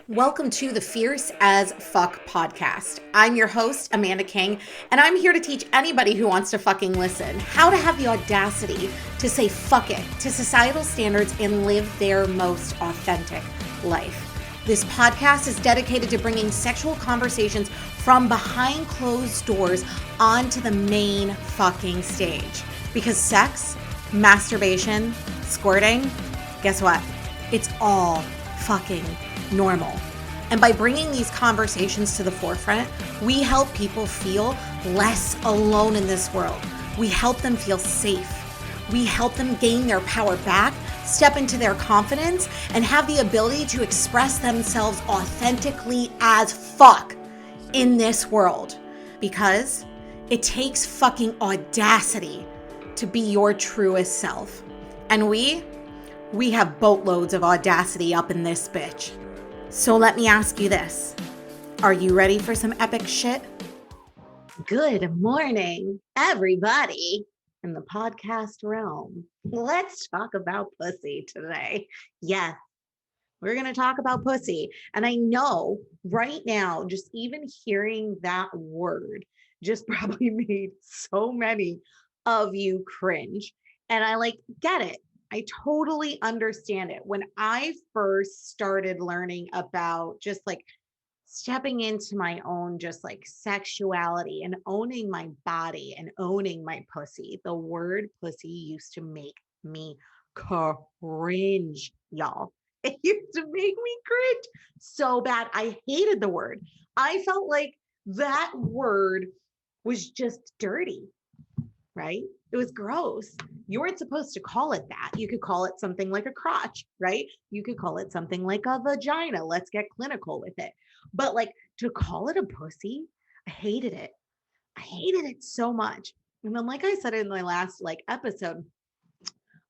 Welcome to the Fierce as Fuck podcast. I'm your host, Amanda King, and I'm here to teach anybody who wants to fucking listen how to have the audacity to say fuck it to societal standards and live their most authentic life. This podcast is dedicated to bringing sexual conversations from behind closed doors onto the main fucking stage. Because sex, masturbation, squirting, guess what? It's all fucking normal. And by bringing these conversations to the forefront, we help people feel less alone in this world. We help them feel safe. We help them gain their power back, step into their confidence, and have the ability to express themselves authentically as fuck in this world. Because it takes fucking audacity to be your truest self. And we have boatloads of audacity up in this bitch. So let me ask you this. Are you ready for some epic shit? Good morning, everybody in the podcast realm. Let's talk about pussy today. Yes, we're going to talk about pussy. And I know right now, just even hearing that word just probably made so many of you cringe. And I get it. I totally understand it. When I first started learning about just stepping into my own just sexuality and owning my body and owning my pussy, the word pussy used to make me cringe, y'all. It used to make me cringe so bad. I hated the word. I felt like that word was just dirty, right? It was gross. You weren't supposed to call it that. You could call it something like a crotch, right? You could call it something like a vagina. Let's get clinical with it. But to call it a pussy, I hated it. I hated it so much. And then, like I said in my last episode,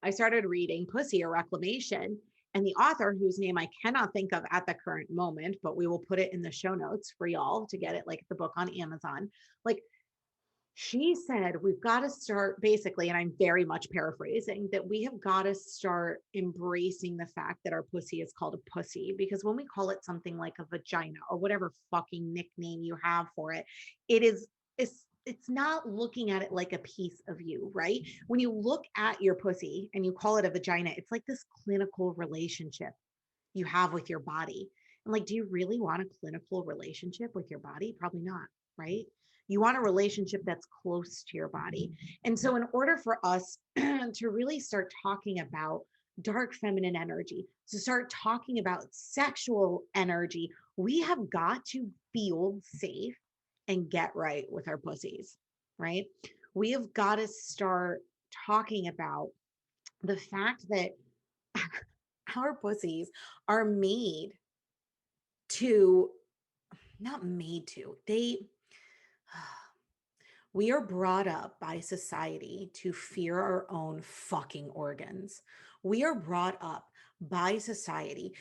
I started reading Pussy, a Reclamation. And the author, whose name I cannot think of at the current moment, but we will put it in the show notes for y'all to get it, the book on Amazon. She said, we've got to start basically, and I'm very much paraphrasing, that we have got to start embracing the fact that our pussy is called a pussy, because when we call it something like a vagina or whatever fucking nickname you have for it, it's not looking at it like a piece of you, right? When you look at your pussy and you call it a vagina, it's like this clinical relationship you have with your body. And do you really want a clinical relationship with your body? Probably not, right? You want a relationship that's close to your body. And so in order for us to really start talking about dark feminine energy, to start talking about sexual energy, we have got to feel safe and get right with our pussies, right? We have got to start talking about the fact that our pussies are not made to, we are brought up by society to fear our own fucking organs. We are brought up by society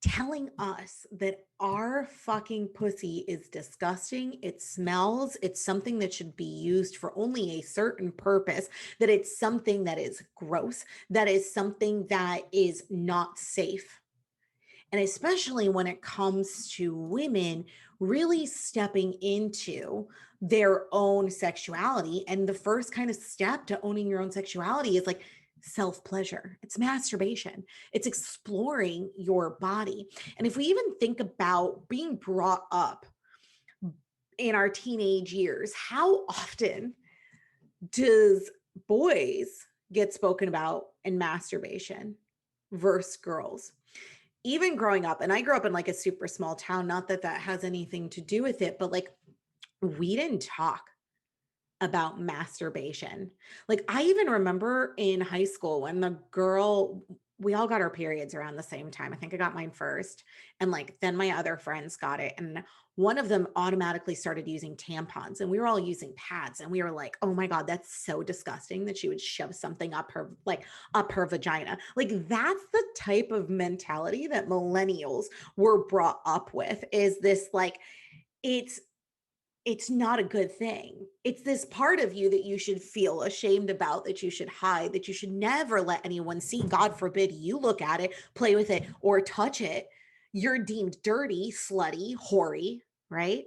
telling us that our fucking pussy is disgusting, it smells, it's something that should be used for only a certain purpose, that it's something that is gross, that is something that is not safe. And especially when it comes to women really stepping into their own sexuality. And the first kind of step to owning your own sexuality is self-pleasure. It's masturbation. It's exploring your body. And if we even think about being brought up in our teenage years, how often does boys get spoken about in masturbation versus girls? Even growing up, and I grew up in a super small town, not that that has anything to do with it, but we didn't talk about masturbation. I even remember in high school when we all got our periods around the same time. I think I got mine first. And then my other friends got it. And one of them automatically started using tampons, and we were all using pads. And we were like, oh my God, that's so disgusting that she would shove something up her vagina. That's the type of mentality that millennials were brought up with, is this it's not a good thing. It's this part of you that you should feel ashamed about, that you should hide, that you should never let anyone see. God forbid you look at it, play with it, or touch it. you're deemed dirty, slutty, hoary, right?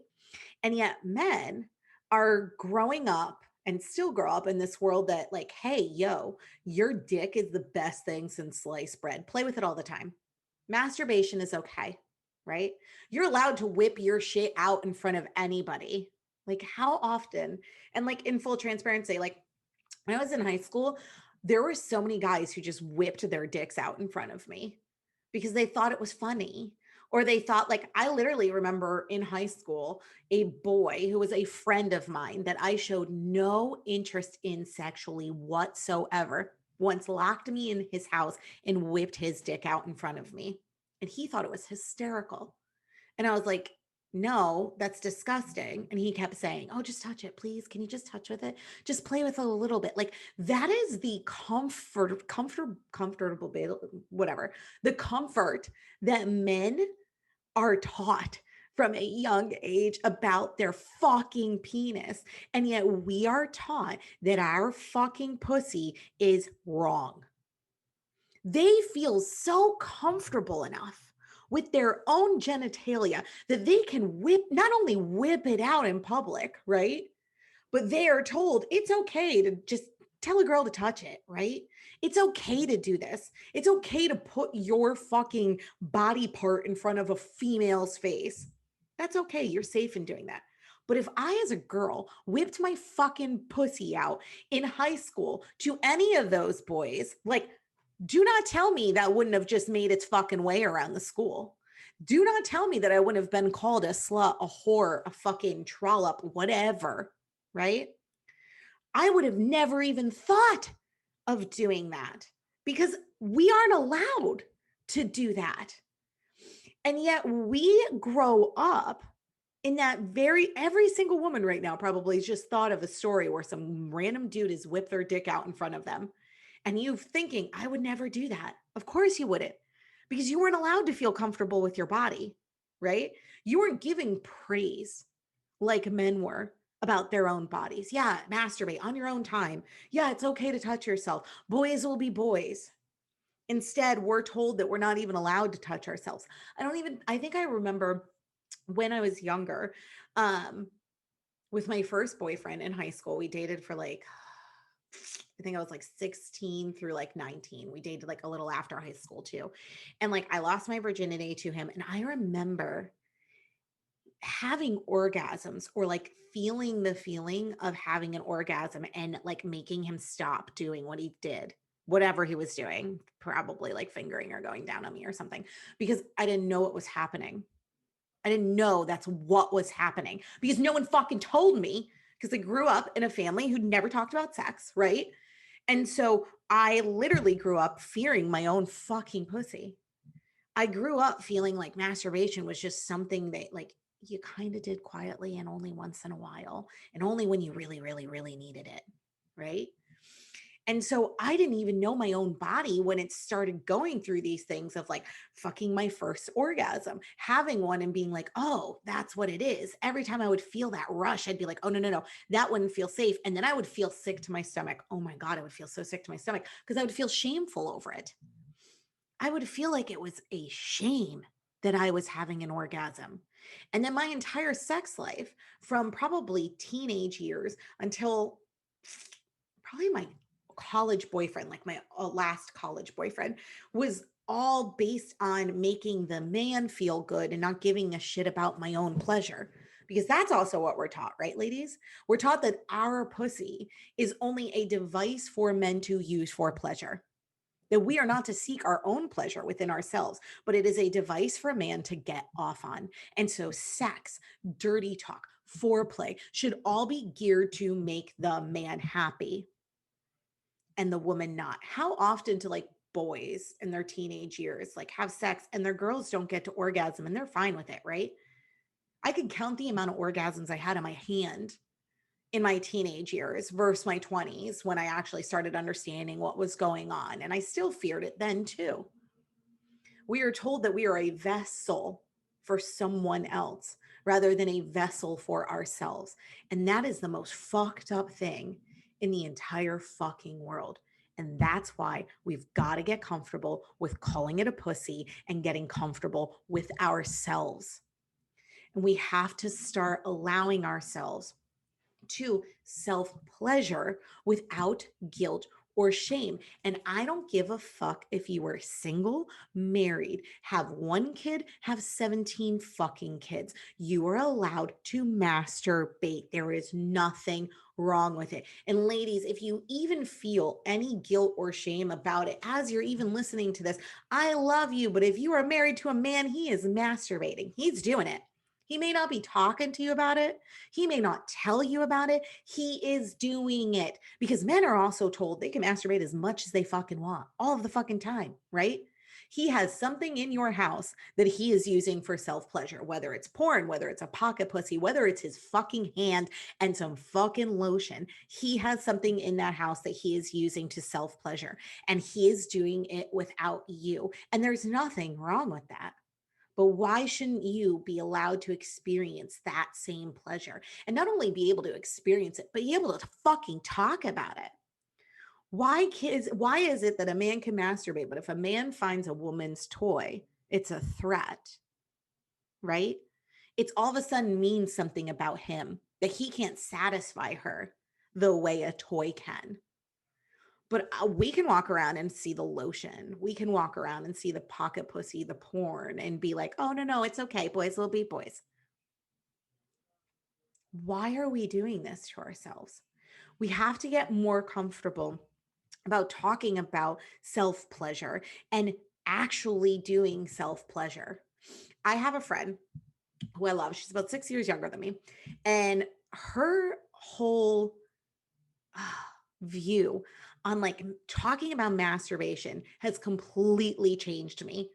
And yet men are growing up and still grow up in this world that, like, hey, yo, your dick is the best thing since sliced bread. Play with it all the time. Masturbation is okay, right? You're allowed to whip your shit out in front of anybody. Like, how often? And like, in full transparency, like, when I was in high school, there were so many guys who just whipped their dicks out in front of me because they thought it was funny. Or they thought, like, I literally remember in high school, a boy who was a friend of mine that I showed no interest in sexually whatsoever once locked me in his house and whipped his dick out in front of me. And he thought it was hysterical. And I was like, no, that's disgusting. And he kept saying, oh, just touch it, please. Can you just touch with it? Just play with it a little bit. Like, that is the comfortable, whatever, the comfort that men are taught from a young age about their fucking penis. And yet we are taught that our fucking pussy is wrong. They feel so comfortable enough with their own genitalia that they can not only whip it out in public, right? But they are told it's okay to just tell a girl to touch it, right? It's okay to do this. It's okay to put your fucking body part in front of a female's face. That's okay. You're safe in doing that. But if I, as a girl, whipped my fucking pussy out in high school to any of those boys, like, do not tell me that wouldn't have just made its fucking way around the school. Do not tell me that I wouldn't have been called a slut, a whore, a fucking trollop, whatever, right? I would have never even thought of doing that because we aren't allowed to do that. And yet we grow up in that every single woman right now probably has just thought of a story where some random dude has whipped their dick out in front of them. And you thinking, I would never do that. Of course you wouldn't, because you weren't allowed to feel comfortable with your body, right? You weren't giving praise like men were about their own bodies. Yeah, masturbate on your own time. Yeah, it's okay to touch yourself. Boys will be boys. Instead, we're told that we're not even allowed to touch ourselves. I think I remember when I was younger, um, with my first boyfriend in high school, we dated for like, I think I was like 16 through like 19. We dated like a little after high school too. And like, I lost my virginity to him. And I remember having orgasms, or like feeling the feeling of having an orgasm and like making him stop doing what he did, whatever he was doing, probably like fingering or going down on me or something, because I didn't know what was happening. I didn't know that's what was happening because no one fucking told me, because I grew up in a family who never talked about sex, right? And so I literally grew up fearing my own fucking pussy. I grew up feeling like masturbation was just something that, like, you kind of did quietly and only once in a while, and only when you really, really, really needed it, right? And so I didn't even know my own body when it started going through these things of like fucking my first orgasm, having one and being like, oh, that's what it is. Every time I would feel that rush, I'd be like, oh, no, no, no, that wouldn't feel safe. And then I would feel sick to my stomach. Oh my God, I would feel so sick to my stomach because I would feel shameful over it. I would feel like it was a shame that I was having an orgasm. And then my entire sex life, from probably teenage years until probably my college boyfriend, like my last college boyfriend, was all based on making the man feel good and not giving a shit about my own pleasure. Because that's also what we're taught, right, ladies? We're taught that our pussy is only a device for men to use for pleasure, that we are not to seek our own pleasure within ourselves, but it is a device for a man to get off on. And so sex, dirty talk, foreplay should all be geared to make the man happy and the woman not. How often do like boys in their teenage years like have sex and their girls don't get to orgasm and they're fine with it, right? I could count the amount of orgasms I had in my hand in my teenage years versus my 20s when I actually started understanding what was going on. And I still feared it then too. We are told that we are a vessel for someone else rather than a vessel for ourselves. And that is the most fucked up thing in the entire fucking world. And that's why we've got to get comfortable with calling it a pussy and getting comfortable with ourselves. And we have to start allowing ourselves to self pleasure without guilt or shame. And I don't give a fuck if you are single, married, have one kid, have 17 fucking kids. You are allowed to masturbate. There is nothing wrong with it. And ladies, if you even feel any guilt or shame about it as you're even listening to this, I love you. But if you are married to a man, he is masturbating, he's doing it. He may not be talking to you about it. He may not tell you about it. He is doing it because men are also told they can masturbate as much as they fucking want all of the fucking time, right? He has something in your house that he is using for self pleasure, whether it's porn, whether it's a pocket pussy, whether it's his fucking hand and some fucking lotion. He has something in that house that he is using to self pleasure, and he is doing it without you. And there's nothing wrong with that. But why shouldn't you be allowed to experience that same pleasure and not only be able to experience it, but be able to fucking talk about it? Why is it that a man can masturbate, but if a man finds a woman's toy, it's a threat, right? It's all of a sudden means something about him that he can't satisfy her the way a toy can. But we can walk around and see the lotion. We can walk around and see the pocket pussy, the porn, and be like, oh, no, no, it's okay. Boys will be boys. Why are we doing this to ourselves? We have to get more comfortable about talking about self pleasure and actually doing self pleasure. I have a friend who I love. She's about 6 years younger than me. And her whole view on like talking about masturbation has completely changed me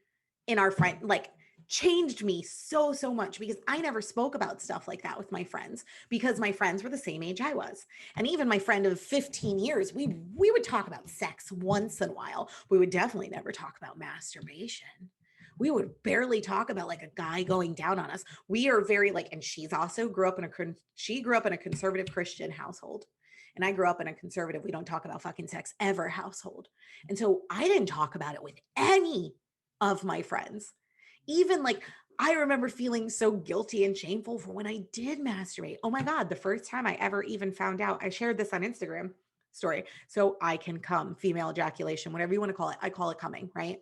in our friend, like changed me so much because I never spoke about stuff like that with my friends because my friends were the same age I was. And even my friend of 15 years, we would talk about sex once in a while. We would definitely never talk about masturbation. We would barely talk about like a guy going down on us. We are very like, and she's also she grew up in a conservative Christian household. And I grew up in a conservative, we don't talk about fucking sex ever household. And so I didn't talk about it with any of my friends. Even like, I remember feeling so guilty and shameful for when I did masturbate. Oh my God, the first time I ever even found out, I shared this on Instagram story. So I can come, female ejaculation, whatever you want to call it. I call it coming, right?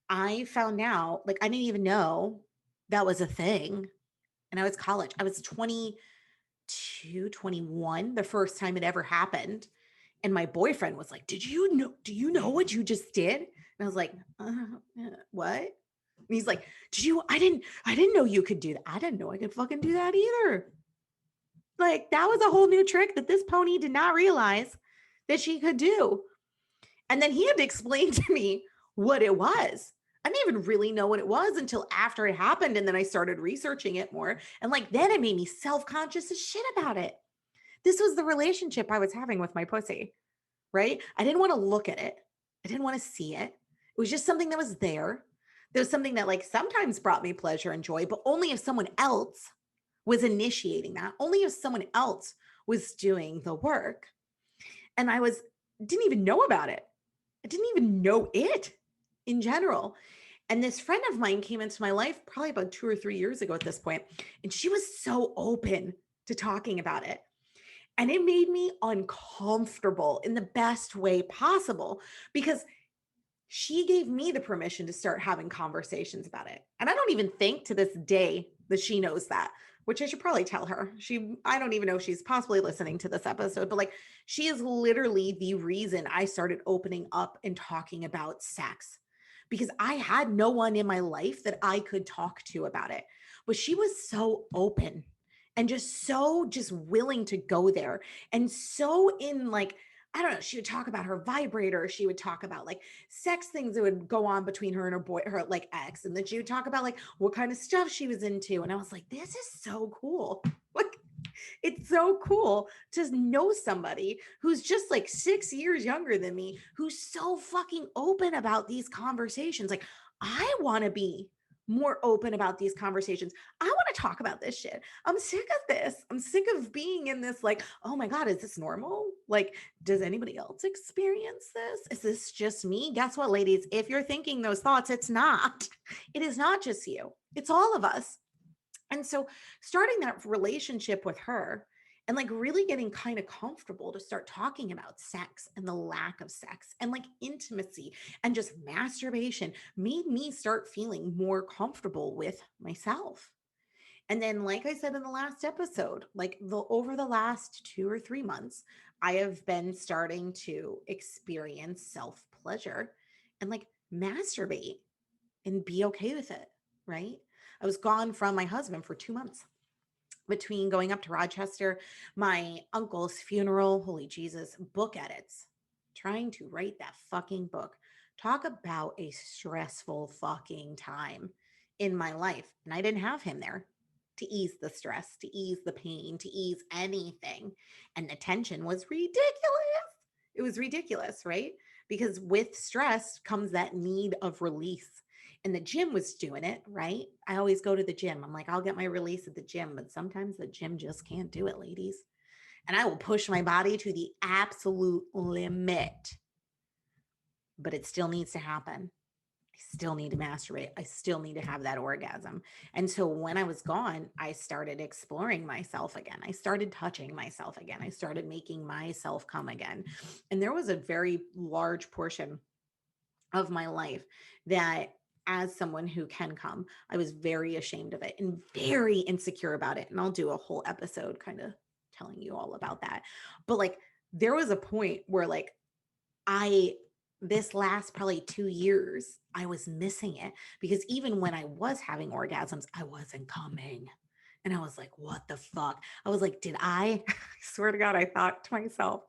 I found out, like, I didn't even know that was a thing. And I was college. I was 22, 21, the first time it ever happened. And my boyfriend was like, do you know what you just did? And I was like, what? And he's like, I didn't know you could do that. I didn't know I could fucking do that either. Like, that was a whole new trick that this pony did not realize that she could do. And then he had to explain to me what it was. I didn't even really know what it was until after it happened. And then I started researching it more. And like, then it made me self-conscious as shit about it. This was the relationship I was having with my pussy, right? I didn't want to look at it. I didn't want to see it. It was just something that was there. There was something that like sometimes brought me pleasure and joy, but only if someone else was initiating that, only if someone else was doing the work. And didn't even know about it. I didn't even know it in general. And this friend of mine came into my life probably about 2 or 3 years ago at this point, and she was so open to talking about it. And it made me uncomfortable in the best way possible because she gave me the permission to start having conversations about it. And I don't even think to this day that she knows that, which I should probably tell her. I don't even know if she's possibly listening to this episode, but like, she is literally the reason I started opening up and talking about sex because I had no one in my life that I could talk to about it. But she was so open and just willing to go there. And so in like, I don't know, she would talk about her vibrator. She would talk about like sex things that would go on between her and her like ex. And then she would talk about like what kind of stuff she was into. And I was like, this is so cool. Like, it's so cool to know somebody who's just like 6 years younger than me, who's so fucking open about these conversations. Like, I want to be more open about these conversations. I want to talk about this shit. I'm sick of this. I'm sick of being in this, like, oh my God, is this normal? Like, does anybody else experience this? Is this just me? Guess what, ladies? If you're thinking those thoughts, it's not. It is not just you, it's all of us. And so starting that relationship with her and like really getting kind of comfortable to start talking about sex and the lack of sex and like intimacy and just masturbation made me start feeling more comfortable with myself. And then, like I said in the last episode, like over the last 2 or 3 months, I have been starting to experience self pleasure and like masturbate and be okay with it, right? I was gone from my husband for 2 months between going up to Rochester, my uncle's funeral, holy Jesus, book edits, trying to write that fucking book. Talk about a stressful fucking time in my life. And I didn't have him there to ease the stress, to ease the pain, to ease anything. And the tension was ridiculous. It was ridiculous, right? Because with stress comes that need of release. And the gym was doing it, right? I always go to the gym. I'm like, I'll get my release at the gym, but sometimes the gym just can't do it, ladies. And I will push my body to the absolute limit, but it still needs to happen. I still need to masturbate. I still need to have that orgasm. And so when I was gone, I started exploring myself again. I started touching myself again. I started making myself come again. And there was a very large portion of my life that, as someone who can come, I was very ashamed of it and very insecure about it. And I'll do a whole episode kind of telling you all about that. But like, there was a point where like I this last probably 2 years, I was missing it because even when I was having orgasms, I wasn't coming. And I was like, what the fuck? I was like, did I swear to God, I thought to myself,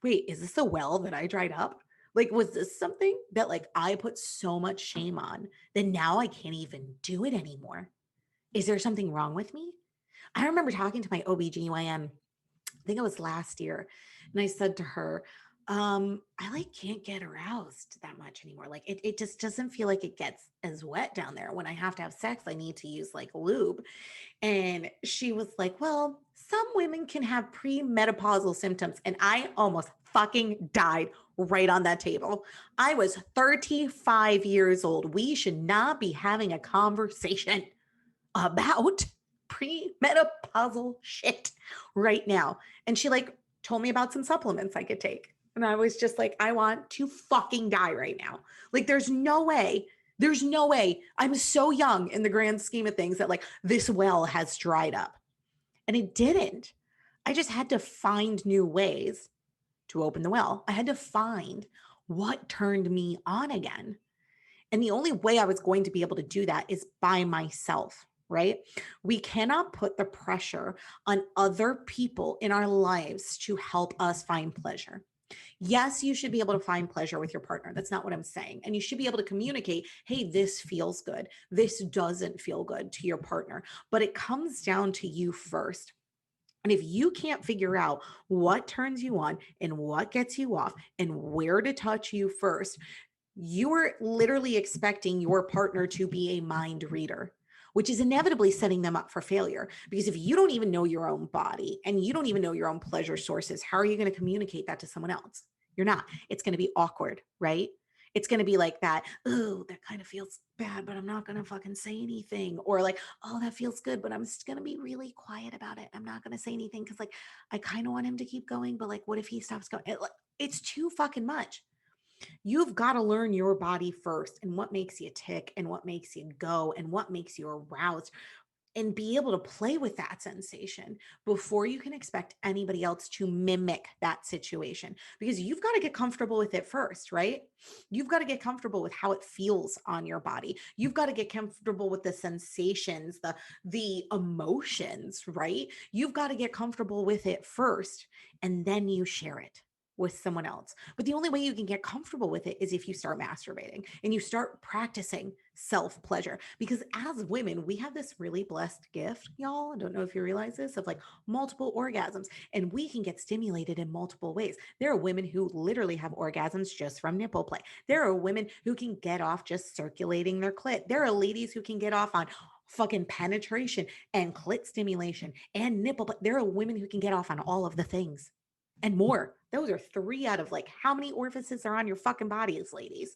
wait, is this a well that I dried up? Like, was this something that like I put so much shame on that now I can't even do it anymore? Is there something wrong with me? I remember talking to my OBGYN, I think it was last year, and I said to her, I like can't get aroused that much anymore. Like it just doesn't feel like it gets as wet down there. When I have to have sex, I need to use like lube. And she was like, well, some women can have premenopausal symptoms. And I almost fucking died right on that table. I was 35 years old. We should not be having a conversation about premenopausal shit right now. And she like told me about some supplements I could take. And I was just like, I want to fucking die right now. Like, there's no way. There's no way. I'm so young in the grand scheme of things that like this well has dried up. And it didn't. I just had to find new ways to open the well. I had to find what turned me on again. And the only way I was going to be able to do that is by myself, right? We cannot put the pressure on other people in our lives to help us find pleasure. Yes, you should be able to find pleasure with your partner. That's not what I'm saying. And you should be able to communicate, hey, this feels good. This doesn't feel good to your partner. But it comes down to you first. And if you can't figure out what turns you on and what gets you off and where to touch you first, you are literally expecting your partner to be a mind reader, which is inevitably setting them up for failure. Because if you don't even know your own body and you don't even know your own pleasure sources, how are you going to communicate that to someone else? You're not. It's going to be awkward, right? It's going to be like that, oh, that kind of feels bad, but I'm not going to fucking say anything. Or like, oh, that feels good, but I'm just going to be really quiet about it. I'm not going to say anything because like, I kind of want him to keep going, but like, what if he stops going? It's too fucking much. You've got to learn your body first and what makes you tick and what makes you go and what makes you aroused and be able to play with that sensation before you can expect anybody else to mimic that situation, because you've got to get comfortable with it first, right? You've got to get comfortable with how it feels on your body. You've got to get comfortable with the sensations, the emotions, right? You've got to get comfortable with it first and then you share it. with someone else. But the only way you can get comfortable with it is if you start masturbating and you start practicing self pleasure. Because as women, we have this really blessed gift, y'all. I don't know if you realize this, of like multiple orgasms, and we can get stimulated in multiple ways. There are women who literally have orgasms just from nipple play. There are women who can get off just circulating their clit. There are ladies who can get off on fucking penetration and clit stimulation and nipple. But there are women who can get off on all of the things and more. Those are 3 out of like how many orifices are on your fucking bodies, ladies?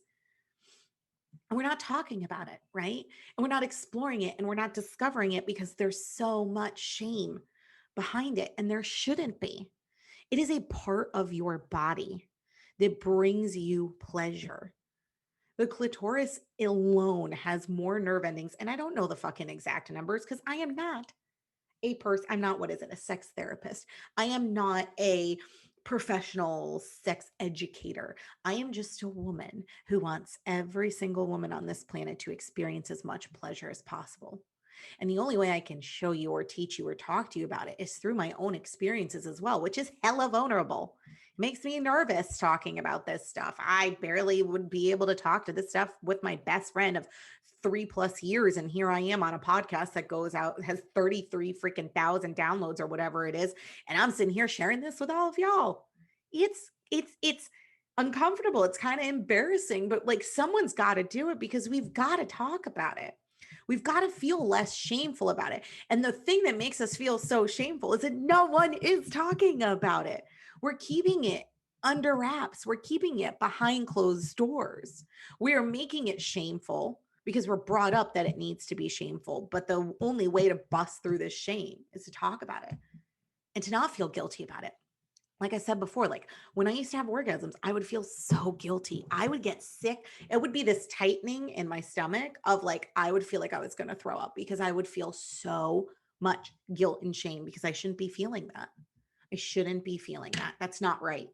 And we're not talking about it, right? And we're not exploring it and we're not discovering it because there's so much shame behind it. And there shouldn't be. It is a part of your body that brings you pleasure. The clitoris alone has more nerve endings. And I don't know the fucking exact numbers because I am not I'm not, what is it, a sex therapist. I am not a professional sex educator. I am just a woman who wants every single woman on this planet to experience as much pleasure as possible. And the only way I can show you or teach you or talk to you about it is through my own experiences as well, which is hella vulnerable. It makes me nervous talking about this stuff. I barely would be able to talk to this stuff with my best friend of 3+ years. And here I am on a podcast that goes out, has 33 freaking thousand downloads or whatever it is. And I'm sitting here sharing this with all of y'all. It's uncomfortable. It's kind of embarrassing, but like someone's got to do it because we've got to talk about it. We've got to feel less shameful about it. And the thing that makes us feel so shameful is that no one is talking about it. We're keeping it under wraps. We're keeping it behind closed doors. We are making it shameful because we're brought up that it needs to be shameful. But the only way to bust through this shame is to talk about it and to not feel guilty about it. Like I said before, like when I used to have orgasms, I would feel so guilty. I would get sick. It would be this tightening in my stomach of like, I would feel like I was going to throw up because I would feel so much guilt and shame because I shouldn't be feeling that. I shouldn't be feeling that. That's not right.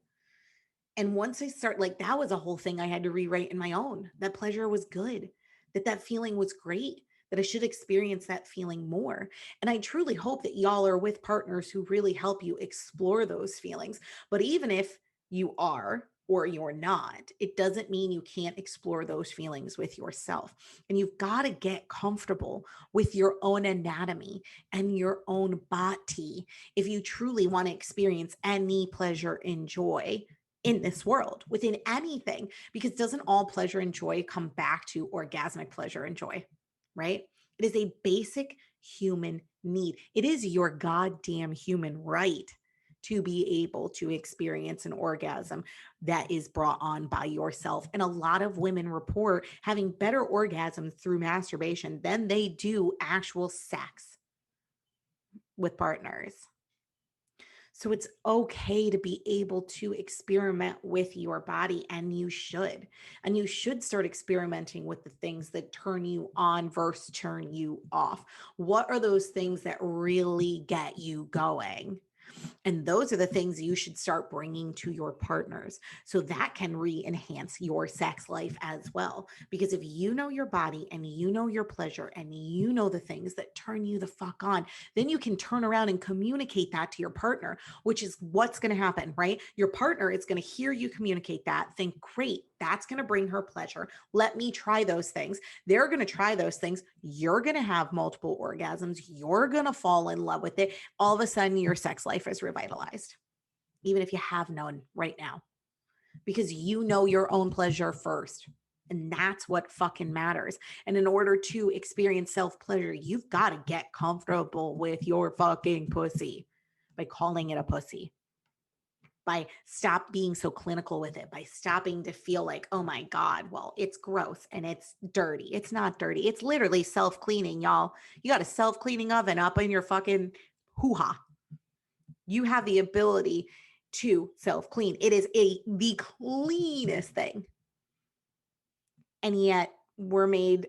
And once I start, like, that was a whole thing I had to rewrite in my own. That pleasure was good, that feeling was great, that I should experience that feeling more. And I truly hope that y'all are with partners who really help you explore those feelings. But even if you are or you're not, it doesn't mean you can't explore those feelings with yourself. And you've got to get comfortable with your own anatomy and your own body if you truly want to experience any pleasure and joy in this world within anything, because doesn't all pleasure and joy come back to orgasmic pleasure and joy, right? It is a basic human need. It is your goddamn human right to be able to experience an orgasm that is brought on by yourself. And a lot of women report having better orgasms through masturbation than they do actual sex with partners. So it's okay to be able to experiment with your body, and you should. And you should start experimenting with the things that turn you on versus turn you off. What are those things that really get you going? And those are the things you should start bringing to your partners so that can re-enhance your sex life as well. Because if you know your body and you know your pleasure and you know the things that turn you the fuck on, then you can turn around and communicate that to your partner, which is what's going to happen, right? Your partner is going to hear you communicate that, think, great, that's going to bring her pleasure. Let me try those things. They're going to try those things. You're going to have multiple orgasms. You're going to fall in love with it. All of a sudden, your sex life is revitalized, even if you have none right now, because you know your own pleasure first. And that's what fucking matters. And in order to experience self-pleasure, you've got to get comfortable with your fucking pussy by calling it a pussy, by stop being so clinical with it, by stopping to feel like, oh my God, well, it's gross and it's dirty. It's not dirty. It's literally self-cleaning, y'all. You got a self-cleaning oven up in your fucking hoo-ha. You have the ability to self-clean. It is the cleanest thing. And yet we're made,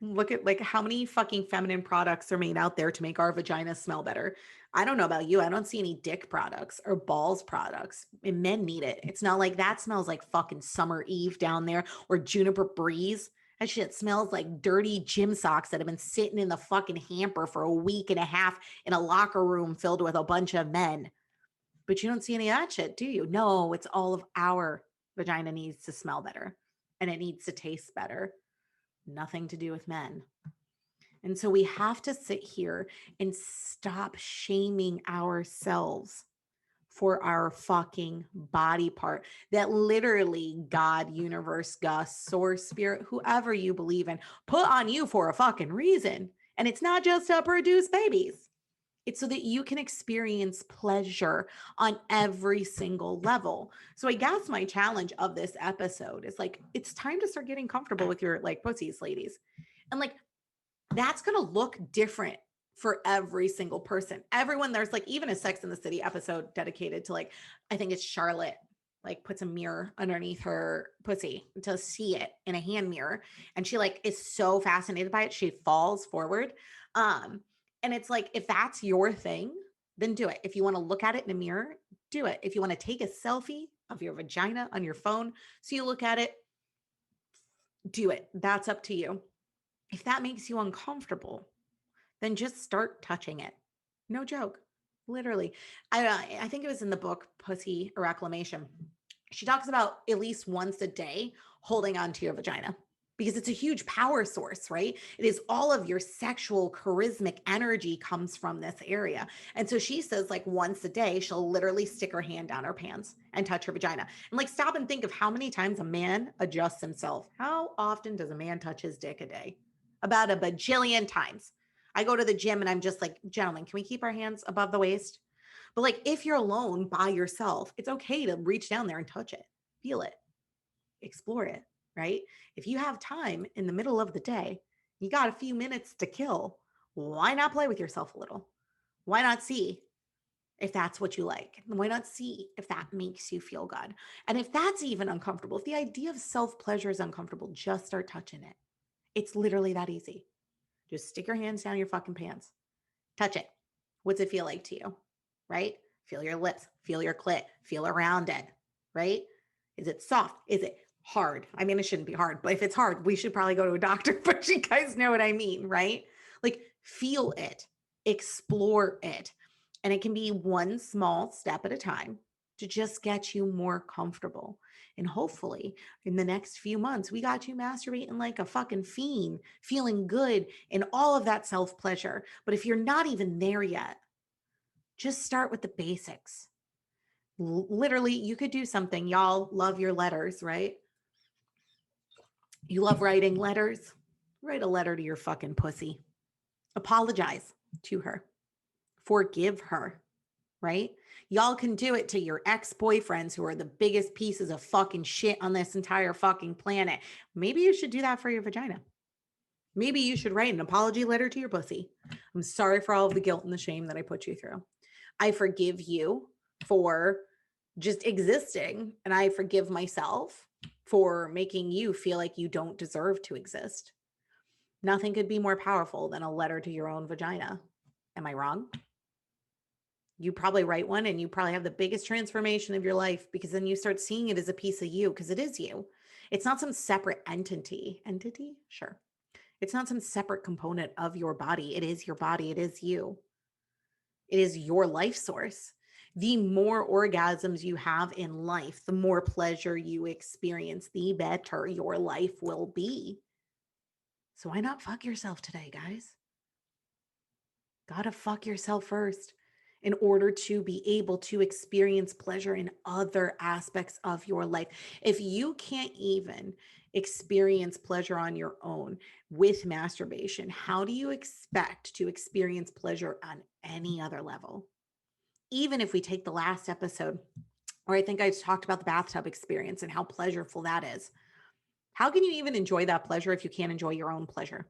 look at like how many fucking feminine products are made out there to make our vaginas smell better. I don't know about you. I don't see any dick products or balls products, and men need it. It's not like that smells like fucking Summer Eve down there or Juniper Breeze. That shit smells like dirty gym socks that have been sitting in the fucking hamper for a week and a half in a locker room filled with a bunch of men. But you don't see any of that shit, do you? No, it's all of our vagina needs to smell better and it needs to taste better. Nothing to do with men. And so we have to sit here and stop shaming ourselves for our fucking body part that literally God, universe, Gus, source, spirit, whoever you believe in, put on you for a fucking reason. And it's not just to produce babies. It's so that you can experience pleasure on every single level. So I guess my challenge of this episode is like, it's time to start getting comfortable with your like pussies, ladies. And like, that's going to look different for every single person. Everyone, there's like even a Sex in the City episode dedicated to like, I think it's Charlotte, like puts a mirror underneath her pussy to see it in a hand mirror. And she like is so fascinated by it. She falls forward. And it's like, if that's your thing, then do it. If you want to look at it in a mirror, do it. If you want to take a selfie of your vagina on your phone, so you look at it, do it. That's up to you. If that makes you uncomfortable, then just start touching it. No joke. Literally. I think it was in the book Pussy a Reclamation. She talks about at least once a day holding onto your vagina because it's a huge power source, right? It is all of your sexual charismatic energy comes from this area. And so she says like once a day, she'll literally stick her hand down her pants and touch her vagina. And like stop and think of how many times a man adjusts himself. How often does a man touch his dick a day? About a bajillion times. I go to the gym and I'm just like, gentlemen, can we keep our hands above the waist? But like, if you're alone by yourself, it's okay to reach down there and touch it, feel it, explore it, right? If you have time in the middle of the day, you got a few minutes to kill. Why not play with yourself a little? Why not see if that's what you like? Why not see if that makes you feel good? And if that's even uncomfortable, if the idea of self-pleasure is uncomfortable, just start touching it. It's literally that easy. Just stick your hands down your fucking pants. Touch it. What's it feel like to you? Right? Feel your lips, feel your clit, feel around it, right? Is it soft? Is it hard? I mean, it shouldn't be hard, but if it's hard, we should probably go to a doctor, but you guys know what I mean, right? Like feel it, explore it. And it can be one small step at a time to just get you more comfortable. And hopefully in the next few months, we got you masturbating like a fucking fiend, feeling good and all of that self-pleasure. But if you're not even there yet, just start with the basics. Literally, you could do something. Y'all love your letters, right? You love writing letters. Write a letter to your fucking pussy. Apologize to her. Forgive her, right? Y'all can do it to your ex-boyfriends who are the biggest pieces of fucking shit on this entire fucking planet. Maybe you should do that for your vagina. Maybe you should write an apology letter to your pussy. I'm sorry for all of the guilt and the shame that I put you through. I forgive you for just existing, and I forgive myself for making you feel like you don't deserve to exist. Nothing could be more powerful than a letter to your own vagina. Am I wrong? You probably write one and you probably have the biggest transformation of your life because then you start seeing it as a piece of you because it is you. It's not some separate entity. Entity? Sure. It's not some separate component of your body. It is your body. It is you. It is your life source. The more orgasms you have in life, the more pleasure you experience, the better your life will be. So why not fuck yourself today, guys? Gotta fuck yourself first in order to be able to experience pleasure in other aspects of your life. If you can't even experience pleasure on your own with masturbation, how do you expect to experience pleasure on any other level? Even if we take the last episode, where I think I talked about the bathtub experience and how pleasureful that is. How can you even enjoy that pleasure if you can't enjoy your own pleasure?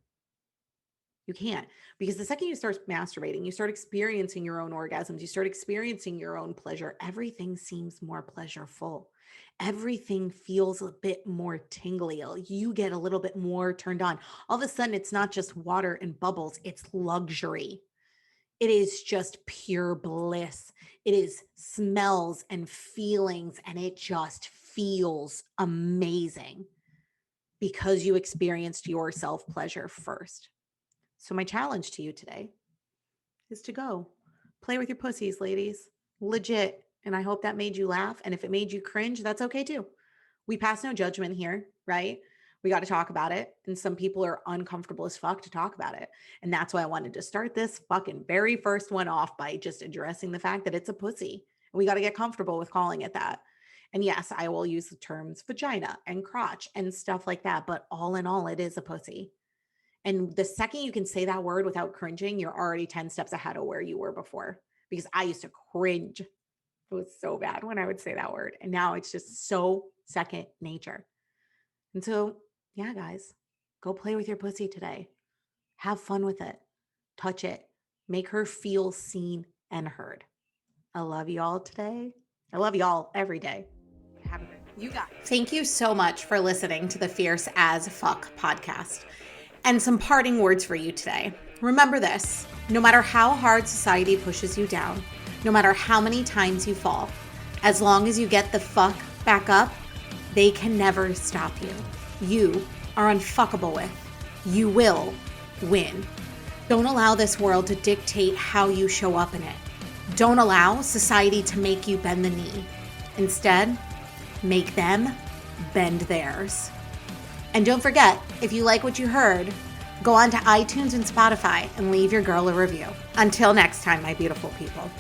You can't, because the second you start masturbating, you start experiencing your own orgasms, you start experiencing your own pleasure. Everything seems more pleasureful. Everything feels a bit more tingly. You get a little bit more turned on. All of a sudden, it's not just water and bubbles, it's luxury. It is just pure bliss. It is smells and feelings, and it just feels amazing because you experienced your self-pleasure first. So my challenge to you today is to go play with your pussies, ladies. Legit. And I hope that made you laugh. And if it made you cringe, that's okay too. We pass no judgment here, right? We got to talk about it. And some people are uncomfortable as fuck to talk about it. And that's why I wanted to start this fucking very first one off by just addressing the fact that it's a pussy. And we got to get comfortable with calling it that. And yes, I will use the terms vagina and crotch and stuff like that. But all in all, it is a pussy. And the second you can say that word without cringing, you're already 10 steps ahead of where you were before. Because I used to cringe. It was so bad when I would say that word. And now it's just so second nature. And so, yeah, guys, go play with your pussy today. Have fun with it. Touch it. Make her feel seen and heard. I love you all today. I love you all every day. Have a great day. You got it. Thank you so much for listening to the Fierce as Fuck podcast. And some parting words for you today. Remember this, no matter how hard society pushes you down, no matter how many times you fall, as long as you get the fuck back up, they can never stop you. You are unfuckable with. You will win. Don't allow this world to dictate how you show up in it. Don't allow society to make you bend the knee. Instead, make them bend theirs. And don't forget, if you like what you heard, go on to iTunes and Spotify and leave your girl a review. Until next time, my beautiful people.